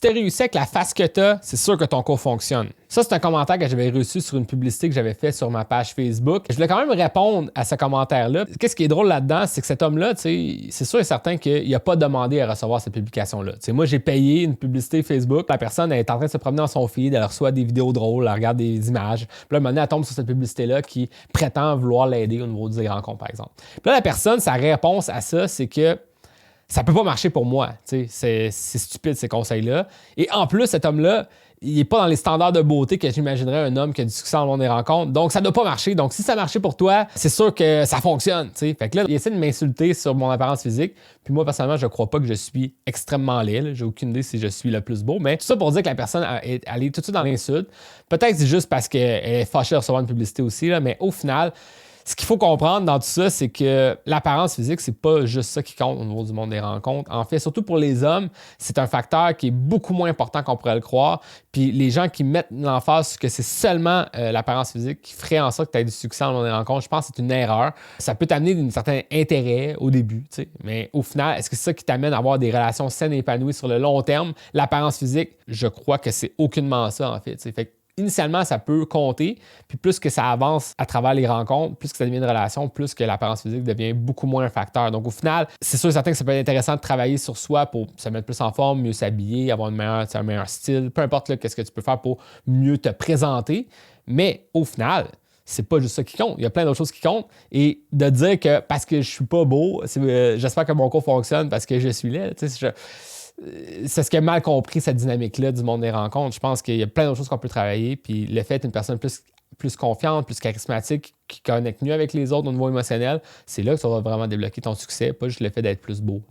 tu as réussi avec la face que tu as, c'est sûr que ton cours fonctionne. Ça, c'est un commentaire que j'avais reçu sur une publicité que j'avais faite sur ma page Facebook. Je voulais quand même répondre à ce commentaire-là. Qu'est-ce qui est drôle là-dedans, c'est que cet homme-là, c'est sûr et certain qu'il n'a pas demandé à recevoir cette publication-là. Moi, j'ai payé une publicité Facebook. La personne elle est en train de se promener dans son feed, elle reçoit des vidéos drôles, elle regarde des images. Puis là, maintenant, elle tombe sur cette publicité-là qui prétend vouloir l'aider au niveau des rencontres, par exemple. Puis là, la personne, sa réponse à ça, c'est que ça peut pas marcher pour moi. C'est stupide, ces conseils-là. Et en plus, cet homme-là, il n'est pas dans les standards de beauté que j'imaginerais un homme qui a du succès en long des rencontres. Donc, ça ne doit pas marcher. Donc, si ça marchait pour toi, c'est sûr que ça fonctionne. Fait que là, il essaie de m'insulter sur mon apparence physique. Puis moi, personnellement, je ne crois pas que je suis extrêmement laid. J'ai aucune idée si je suis le plus beau. Mais tout ça pour dire que la personne est allée tout de suite dans l'insulte. Peut-être c'est juste parce qu'elle est fâchée de recevoir une publicité aussi. Là, mais au final, ce qu'il faut comprendre dans tout ça, c'est que l'apparence physique, c'est pas juste ça qui compte au niveau du monde des rencontres. En fait, surtout pour les hommes, c'est un facteur qui est beaucoup moins important qu'on pourrait le croire. Puis les gens qui mettent l'emphase sur que c'est seulement l'apparence physique qui ferait en sorte que tu aies du succès dans le monde des rencontres, je pense que c'est une erreur. Ça peut t'amener d'un certain intérêt au début, mais au final, est-ce que c'est ça qui t'amène à avoir des relations saines et épanouies sur le long terme? L'apparence physique, je crois que c'est aucunement ça, en fait. Fait initialement, ça peut compter, puis plus que ça avance à travers les rencontres, plus que ça devient une relation, plus que l'apparence physique devient beaucoup moins un facteur. Donc au final, c'est sûr et certain que ça peut être intéressant de travailler sur soi pour se mettre plus en forme, mieux s'habiller, avoir un meilleur style, peu importe qu'est-ce que tu peux faire pour mieux te présenter. Mais au final, c'est pas juste ça qui compte. Il y a plein d'autres choses qui comptent. Et de dire que parce que je suis pas beau, j'espère que mon cours fonctionne parce que je suis laid, c'est ce qui a mal compris cette dynamique-là du monde des rencontres. Je pense qu'il y a plein d'autres choses qu'on peut travailler. Puis le fait d'être une personne plus confiante, plus charismatique, qui connecte mieux avec les autres au niveau émotionnel, c'est là que ça va vraiment débloquer ton succès, pas juste le fait d'être plus beau.